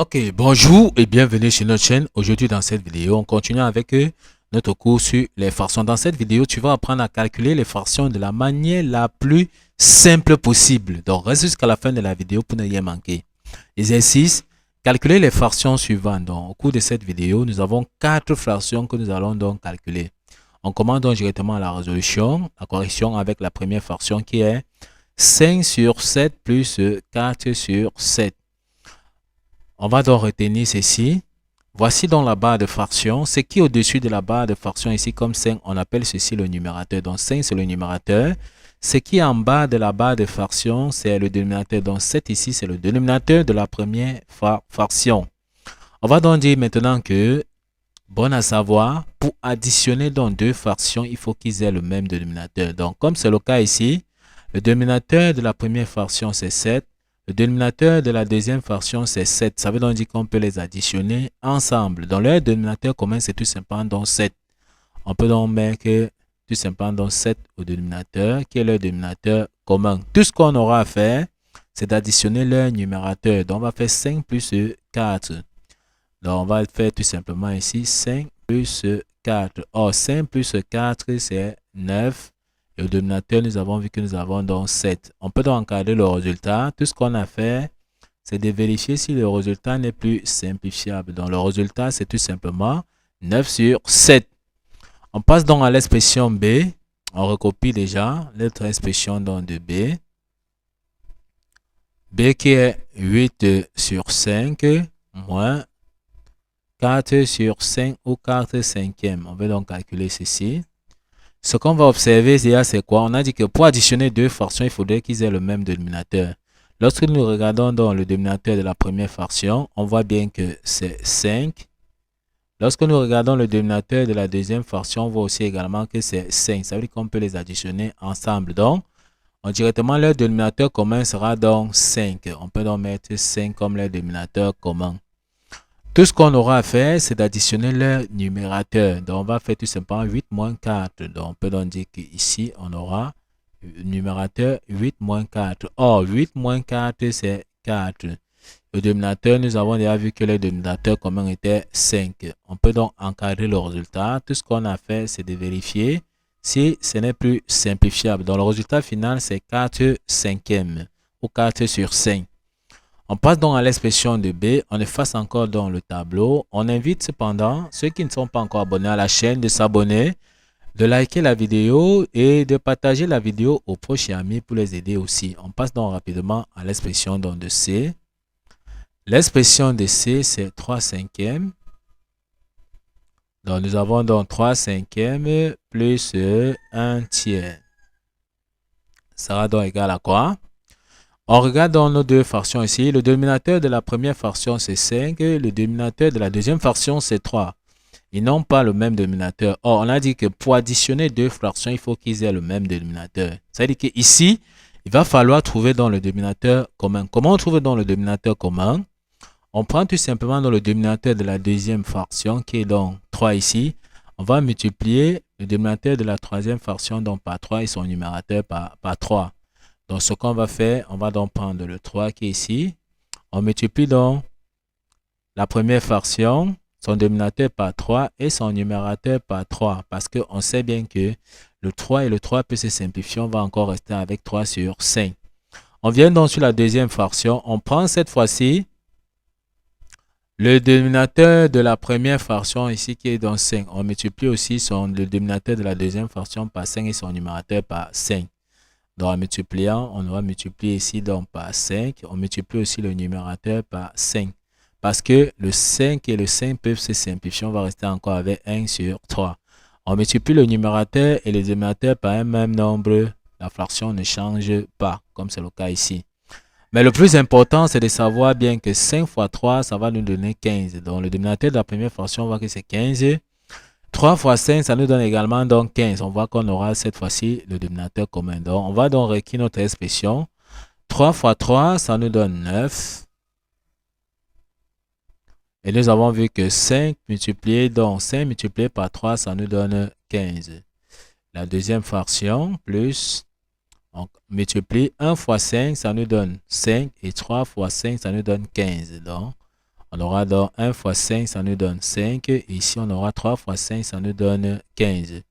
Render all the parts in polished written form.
Ok, bonjour et bienvenue sur notre chaîne. Aujourd'hui dans cette vidéo, on continue avec notre cours sur les fractions. Dans cette vidéo, tu vas apprendre à calculer les fractions de la manière la plus simple possible. Donc reste jusqu'à la fin de la vidéo pour ne rien manquer. Exercice, calculer les fractions suivantes. Donc au cours de cette vidéo, nous avons 4 fractions que nous allons donc calculer. On commence donc directement à la résolution, la correction avec la première fraction qui est 5 sur 7 plus 4 sur 7. On va donc retenir ceci. Voici donc la barre de fraction. Ce qui est au-dessus de la barre de fraction ici comme 5, on appelle ceci le numérateur. Donc 5 c'est le numérateur. Ce qui est en bas de la barre de fraction, c'est le dénominateur. Donc 7 ici, c'est le dénominateur de la première fraction. On va donc dire maintenant que, bon à savoir, pour additionner donc deux fractions, il faut qu'ils aient le même dénominateur. Donc comme c'est le cas ici, le dénominateur de la première fraction c'est 7. Le dénominateur de la deuxième fraction, c'est 7. Ça veut donc dire qu'on peut les additionner ensemble. Donc, leur dénominateur commun, c'est tout simplement donc 7. On peut donc mettre tout simplement donc 7 au dénominateur, qui est leur dénominateur commun. Tout ce qu'on aura à faire, c'est d'additionner leur numérateur. Donc, on va faire 5 plus 4. Donc, on va faire tout simplement ici 5 plus 4. Or, 5 plus 4, c'est 9. Et au dénominateur, nous avons vu que nous avons donc 7. On peut donc encadrer le résultat. Tout ce qu'on a fait, c'est de vérifier si le résultat n'est plus simplifiable. Donc, le résultat, c'est tout simplement 9 sur 7. On passe donc à l'expression B. On recopie déjà l'autre expression donc de B. B qui est 8 sur 5 moins 4 sur 5 ou 4 cinquièmes. On veut donc calculer ceci. Ce qu'on va observer, c'est quoi? On a dit que pour additionner deux fractions, il faudrait qu'ils aient le même dénominateur. Lorsque nous regardons dans le dénominateur de la première fraction, on voit bien que c'est 5. Lorsque nous regardons le dénominateur de la deuxième fraction, on voit aussi également que c'est 5. Ça veut dire qu'on peut les additionner ensemble. Donc, directement, leur dénominateur commun sera donc 5. On peut donc mettre 5 comme leur dénominateur commun. Tout ce qu'on aura à faire, c'est d'additionner leur numérateur. Donc, on va faire tout simplement 8 moins 4. Donc, on peut donc dire qu'ici, on aura le numérateur 8 moins 4. Or, 8 moins 4, c'est 4. Le dénominateur, nous avons déjà vu que le dénominateur commun était 5. On peut donc encadrer le résultat. Tout ce qu'on a fait, c'est de vérifier si ce n'est plus simplifiable. Donc, le résultat final, c'est 4 cinquièmes ou 4 sur 5. On passe donc à l'expression de B. On efface encore dans le tableau. On invite cependant ceux qui ne sont pas encore abonnés à la chaîne de s'abonner, de liker la vidéo et de partager la vidéo aux proches et amis pour les aider aussi. On passe donc rapidement à l'expression de C. L'expression de C, c'est 3 cinquièmes. Donc, nous avons donc 3 cinquièmes plus 1 tiers. Ça sera donc égal à quoi? On regarde dans nos deux fractions ici. Le dénominateur de la première fraction, c'est 5. Le dénominateur de la deuxième fraction, c'est 3. Ils n'ont pas le même dénominateur. Or, on a dit que pour additionner deux fractions, il faut qu'ils aient le même dénominateur. Ça veut dire qu'ici, il va falloir trouver dans le dénominateur commun. Comment on trouve dans le dénominateur commun? On prend tout simplement dans le dénominateur de la deuxième fraction, qui est donc 3 ici. On va multiplier le dénominateur de la troisième fraction donc par 3 et son numérateur par 3. Donc, ce qu'on va faire, on va donc prendre le 3 qui est ici. On multiplie donc la première fraction, son dénominateur par 3 et son numérateur par 3. Parce qu'on sait bien que le 3 et le 3 peut se simplifier. On va encore rester avec 3 sur 5. On vient donc sur la deuxième fraction. On prend cette fois-ci le dénominateur de la première fraction ici qui est donc 5. On multiplie aussi le dénominateur de la deuxième fraction par 5 et son numérateur par 5. Donc, en multipliant, on va multiplier ici donc par 5. On multiplie aussi le numérateur par 5. Parce que le 5 et le 5 peuvent se simplifier. On va rester encore avec 1 sur 3. On multiplie le numérateur et le dénominateur par un même nombre. La fraction ne change pas, comme c'est le cas ici. Mais le plus important, c'est de savoir bien que 5 fois 3, ça va nous donner 15. Donc, le dénominateur de la première fraction, on voit que c'est 15. 3 fois 5, ça nous donne également donc 15. On voit qu'on aura cette fois-ci le dénominateur commun. Donc, on va donc réécrire notre expression. 3 fois 3, ça nous donne 9. Et nous avons vu que 5 multiplié par 3, ça nous donne 15. La deuxième fraction, plus, on multiplie 1 fois 5, ça nous donne 5. Et 3 fois 5, ça nous donne 15. Donc, On aura donc 1 fois 5, ça nous donne 5. Et ici, on aura 3 fois 5, ça nous donne 15.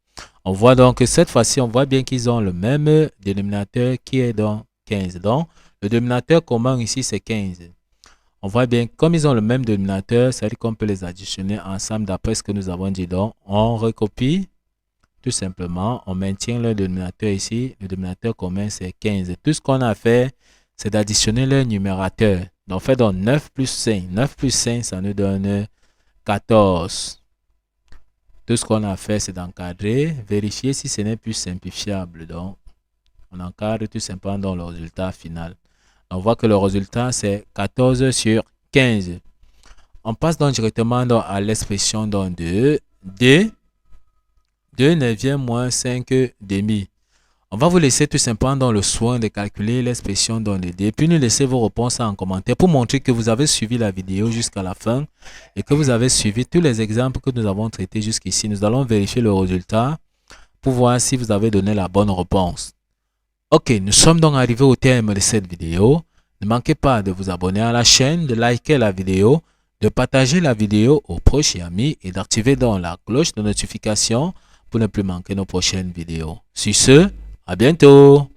On voit donc que cette fois-ci, on voit bien qu'ils ont le même dénominateur qui est donc 15. Donc, le dénominateur commun ici, c'est 15. On voit bien, comme ils ont le même dénominateur, ça veut dire qu'on peut les additionner ensemble d'après ce que nous avons dit. Donc, on recopie tout simplement, on maintient le dénominateur ici. Le dénominateur commun, c'est 15. Tout ce qu'on a fait, c'est d'additionner le numérateur. Donc, on fait donc 9 plus 5. 9 plus 5, ça nous donne 14. Tout ce qu'on a fait, c'est d'encadrer, vérifier si ce n'est plus simplifiable. Donc, on encadre tout simplement dans le résultat final. On voit que le résultat, c'est 14 sur 15. On passe donc directement à l'expression de 2 neuvième moins 5 demi. On va vous laisser tout simplement dans le soin de calculer l'expression dans les D. Puis nous laisser vos réponses en commentaire pour montrer que vous avez suivi la vidéo jusqu'à la fin et que vous avez suivi tous les exemples que nous avons traités jusqu'ici. Nous allons vérifier le résultat pour voir si vous avez donné la bonne réponse. Ok, nous sommes donc arrivés au terme de cette vidéo. Ne manquez pas de vous abonner à la chaîne, de liker la vidéo, de partager la vidéo aux proches et amis et d'activer donc la cloche de notification pour ne plus manquer nos prochaines vidéos. Sur ce, à bientôt!